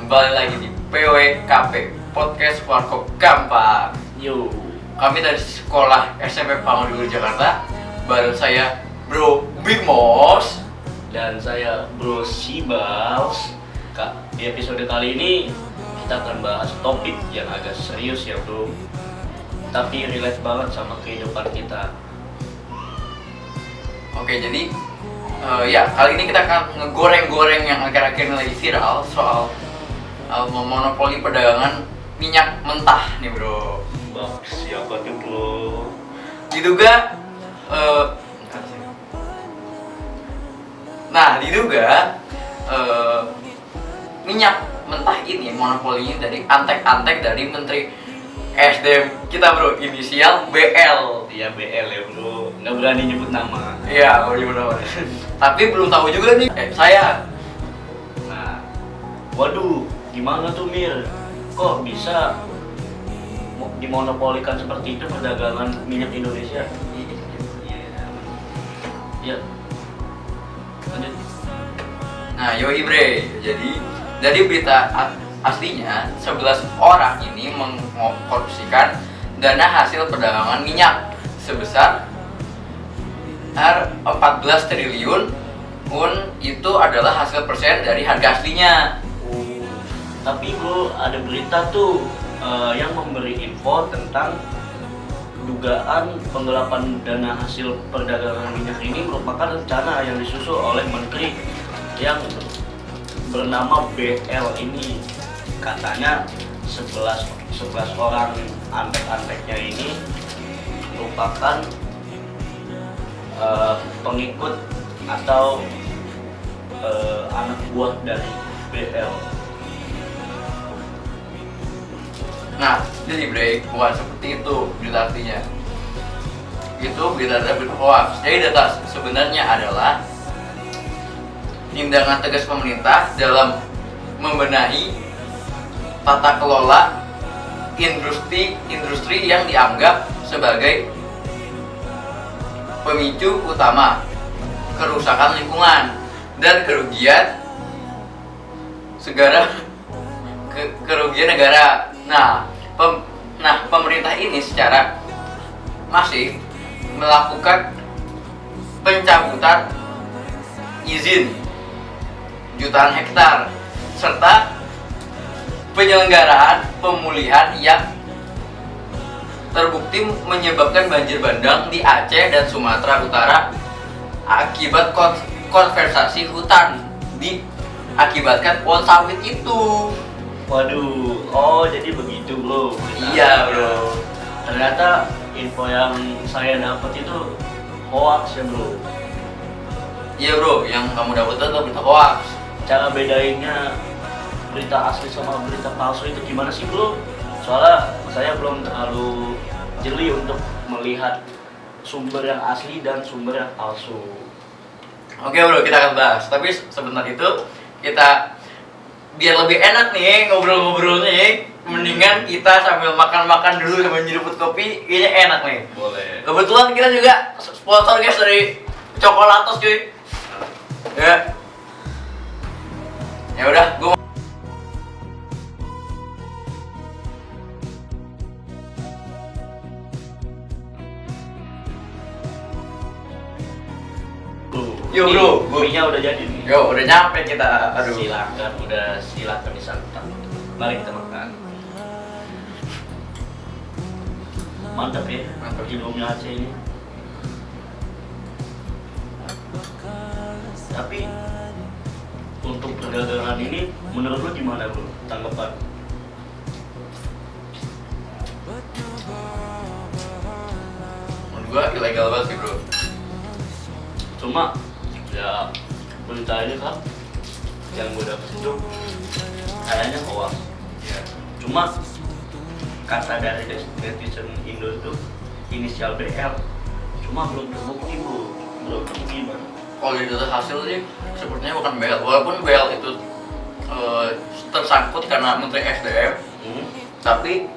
Kembali lagi di PWKP Podcast Warkop Gampang. Yo, kami dari sekolah SMP Pangudul Jakarta. Bareng saya Bro Big Mos dan saya Bro Sibaus. Kak, di episode kali ini kita akan bahas topik yang agak serius ya bro, tapi relate banget sama kehidupan kita. Oke, jadi kali ini kita akan ngegoreng-goreng yang akhir-akhir ini lagi viral soal memonopoli perdagangan minyak mentah nih bro. Siapa tuh bro? Diduga minyak mentah ini monopolinya dari antek-antek dari Menteri SDM kita bro, inisial BL. Iya BL ya bro, nggak berani nyebut nama. Iya, nggak nyebut nama. Tapi belum tahu juga nih saya. Nah, waduh, gimana tuh Mir? Kok bisa dimonopolikan seperti itu perdagangan minyak Indonesia? Iya. Lanjut. Nah, yoi bre. Jadi berita aslinya 11 orang ini mengkorupsikan dana hasil perdagangan minyak sebesar 14 triliun. Itu adalah hasil persen dari harga aslinya. Tapi bro, ada berita tuh yang memberi info tentang dugaan penggelapan dana hasil perdagangan minyak ini merupakan rencana yang disusun oleh menteri yang bernama BL ini. Katanya 11 orang antek-anteknya ini merupakan pengikut atau anak buah dari BL. Nah, jadi break bukan seperti itu berita artinya. Itu berita hoax. Jadi data sebenarnya adalah tindakan tegas pemerintah dalam membenahi tata kelola industri yang dianggap sebagai pemicu utama kerusakan lingkungan dan kerugian negara. Nah, pemerintah ini secara masif melakukan pencabutan izin jutaan hektar serta penyelenggaraan pemulihan yang terbukti menyebabkan banjir bandang di Aceh dan Sumatera Utara akibat konservasi hutan diakibatkan pohon sawit itu. Waduh, oh jadi begitu bro. Iya bro. Ternyata info yang saya dapat itu hoax ya bro. Iya bro, yang kamu dapat itu berita hoax. Cara bedainnya berita asli sama berita palsu itu gimana sih bro? Soalnya saya belum terlalu jeli untuk melihat sumber yang asli dan sumber yang palsu. Oke bro, kita akan bahas. Tapi sebentar itu kita biar lebih enak nih ngobrol-ngobrolnya, mendingan kita sambil makan-makan dulu sambil nyeruput kopi, ini enak nih. Boleh. Kebetulan kita juga sponsor guys dari Coklatos cuy. Ya udah, gue Yo bro, kopinya udah jadi nih. Yo, udah nyampe kita. Aduh. Silakan disantap. Mari kita makan. Mantap ya, mantap hidungnya Aceh ini. Tapi untuk perdagangan ini menurut lu gimana bro? Tanggapan? Menurut gua ilegal banget sih bro. Cuma ya berita ini kan yang gue dapet itu kayaknya hoax. Ya. Cuma kata dari netizen Indo itu inisial BL, cuma belum terbukti bro, kamu gimana? Kalau dari data hasil sih sepertinya bukan BL, walaupun BL itu tersangkut karena Menteri SDM, tapi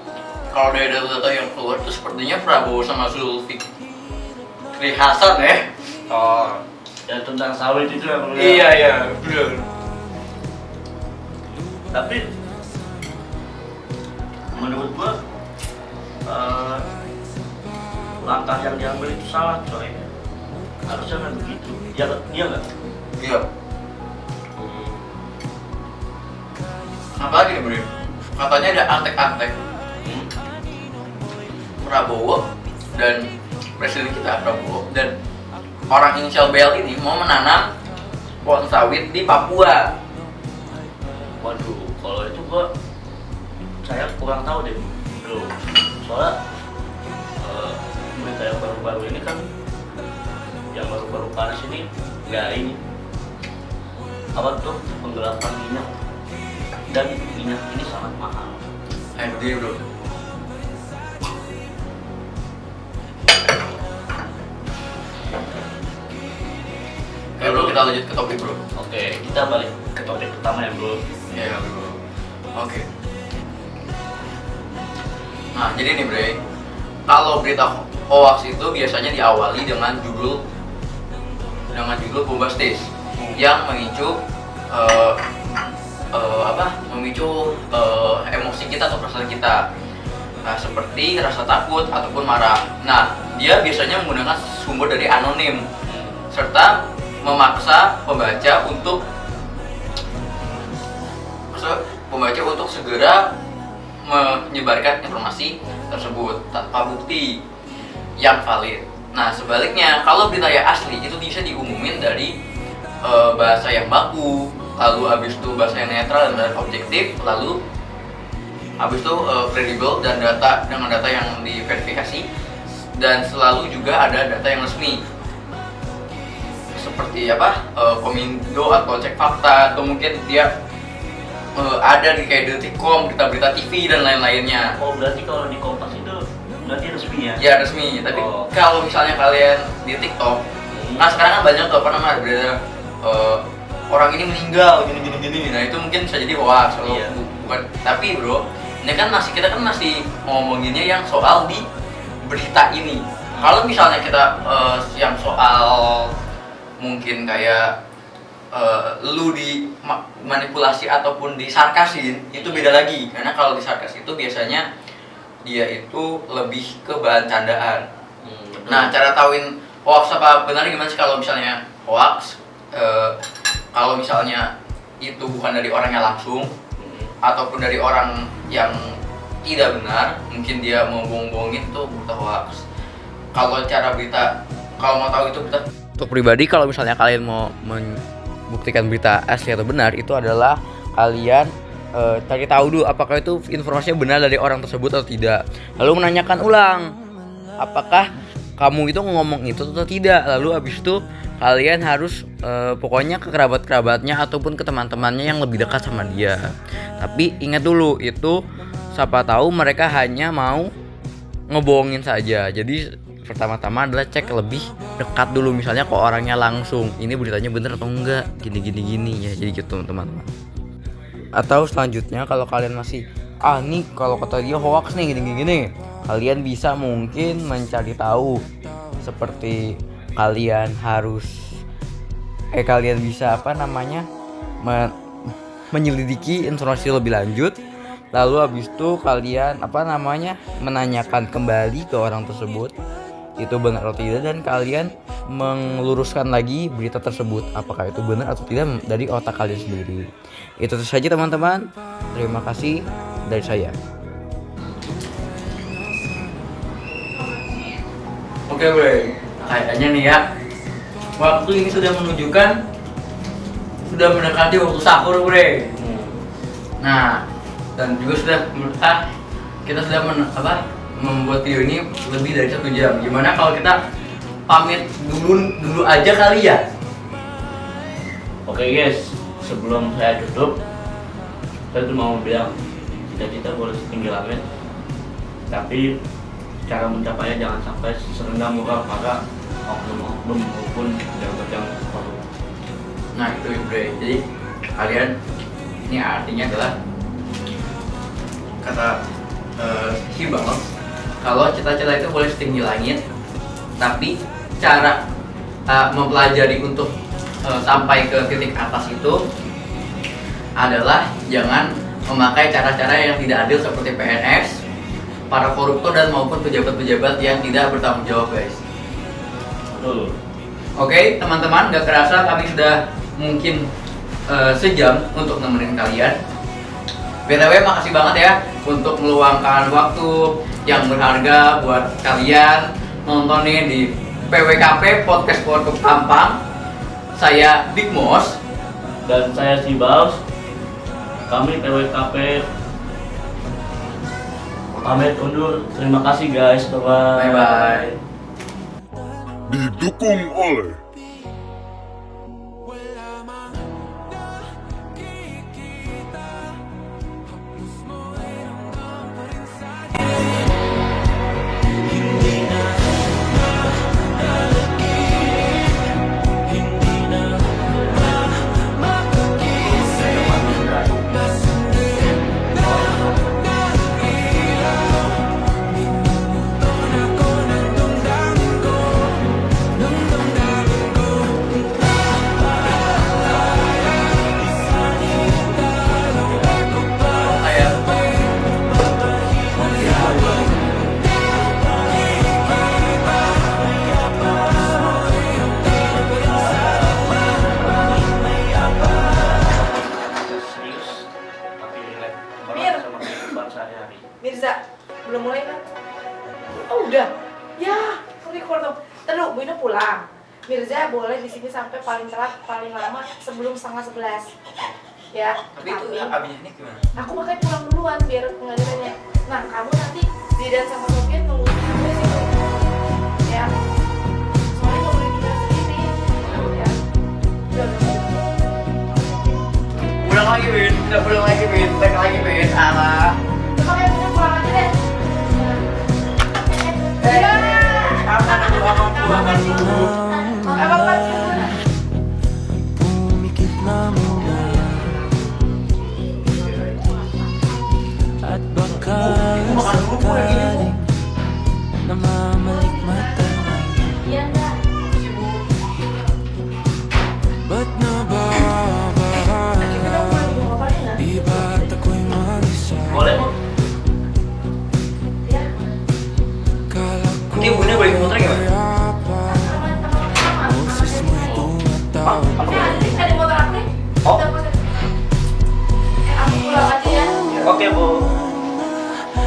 kalau dari data yang keluar itu sepertinya Prabowo sama Zulkifli Hasan ya. Oh, yang tentang sawit itu yang Iya benar. Tapi menurut gua langkah yang diambil itu salah coy, harusnya kan begitu, iya nggak? Iya. Apalagi nih bro? Katanya ada antek-antek Prabowo dan presiden kita Prabowo dan orang inisial BL ini mau menanam pohon sawit di Papua. Waduh, kalau itu saya kurang tahu deh bro. Soalnya berita yang baru-baru ini kan, yang baru-baru panas ini nggak ini apa tuh penggelapan minyak, dan minyak ini sangat mahal. Dia bro. Oke bro, kita lanjut ke topik bro. Oke, kita balik ke topik pertama ya bro. Iya bro. Oke. Nah jadi nih bre, kalau berita hoax itu biasanya diawali dengan judul bombastis yang memicu emosi kita atau perasaan kita. Nah, seperti rasa takut ataupun marah. Nah, dia biasanya menggunakan sumber dari anonim serta memaksa pembaca untuk segera menyebarkan informasi tersebut tanpa bukti yang valid. Nah, sebaliknya kalau berita yang asli itu bisa diumumin dari bahasa yang baku, lalu habis itu bahasa yang netral dan objektif, lalu habis itu kredibel dan dengan data yang diverifikasi, dan selalu juga ada data yang resmi seperti Komindo atau Cek Fakta, atau mungkin dia ada di kayak Detikcom, berita-berita TV dan lain-lainnya. Oh, berarti kalau di Kompas itu berarti resmi ya? Ya resmi, tapi kalau misalnya kalian di TikTok, nah sekarang kan banyak tuh berita orang ini meninggal gini. Nah itu mungkin bisa jadi hoax kalau bukan. Tapi bro, ini kan kita masih ngomonginnya yang soal di berita ini. Kalau misalnya kita yang soal mungkin kayak lu dimanipulasi ataupun disarkasin, itu beda lagi. Karena kalau disarkas itu biasanya dia itu lebih ke bahan candaan. Nah, cara tauin hoax apa benar gimana sih? Kalau misalnya hoax, kalau misalnya itu bukan dari orangnya langsung, ataupun dari orang yang tidak benar, mungkin dia mau bohong-bohongin, itu berita hoax. Kalau mau tahu itu berita. Untuk pribadi, kalau misalnya kalian mau membuktikan berita asli atau benar, itu adalah kalian cari tahu dulu apakah itu informasinya benar dari orang tersebut atau tidak. Lalu menanyakan ulang apakah kamu itu ngomong itu atau tidak. Lalu habis itu kalian harus pokoknya ke kerabat-kerabatnya ataupun ke teman-temannya yang lebih dekat sama dia. Tapi ingat dulu, itu siapa tahu mereka hanya mau ngebohongin saja. Jadi pertama-tama adalah cek lebih dekat dulu, misalnya kok orangnya langsung ini beritanya bener atau enggak, gini ya. Jadi gitu teman-teman. Atau selanjutnya kalau kalian masih nih kalau kata dia hoax nih gini, kalian bisa mungkin mencari tahu, seperti kalian bisa menyelidiki informasi lebih lanjut. Lalu habis itu kalian menanyakan kembali ke orang tersebut itu benar atau tidak, dan kalian meluruskan lagi berita tersebut apakah itu benar atau tidak dari otak kalian sendiri. Itu saja teman-teman. Terima kasih dari saya. Oke bre, kayaknya nih ya, waktu ini sudah mendekati waktu sahur bre. Nah, dan juga kita sudah membuat video ini lebih dari 1 jam. Gimana kalau kita pamit dulu aja kali ya? Oke guys, sebelum saya tutup, saya tuh mau bilang cita-cita boleh setinggi langit, Tapi cara mencapainya jangan sampai serendah moral pada oknum-oknum maupun pejabat yang korup. Nah itu Bre, jadi kalian ini artinya adalah kata Hibal, kalau cita-cita itu boleh setinggi langit, tapi cara mempelajari untuk sampai ke titik atas itu adalah jangan memakai cara-cara yang tidak adil seperti PNS, para koruptor dan maupun pejabat-pejabat yang tidak bertanggung jawab guys. Betul. Oke teman-teman, gak kerasa kami sudah mungkin sejam untuk nemenin kalian. BTW makasih banget ya untuk meluangkan waktu yang berharga buat kalian nontonin di PWKP Podcast Warkop Tampang. Saya Big Mos Dan saya Sibaus. Kami PWKP pamit undur. Terima kasih guys. Bye bye. Didukung oleh Mirza, belum mulai kan? Oh udah, ya record dong. Terus Bu Ina pulang. Mirza boleh di sini sampai paling telat, paling lama sebelum 10:30. Ya. Tapi itu abisnya ini gimana? Aku makanya pulang duluan biar pengadilannya. Nah kamu nanti Zidan sama Sofian nunggu di situ. Ya. Soalnya nggak boleh tinggal sendiri. Ya. Udah. Pulang lagi Win, kita pulang lagi Win, tag lagi Win, alah. Coba kayak punya pulang aja deh. Umikit na muna at baka sakaling namamalikmata na. Ba't nababala? Di ba't ako'y mag-isa? Boleh Mo? Kala ko Nanti Bunda balik motor gimana? boses mo'y tumatawag. Ada motor aku nih. Oh. Aku pulang aja ya. Oke Bu.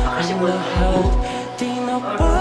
Makasih Bu. Lahat di napag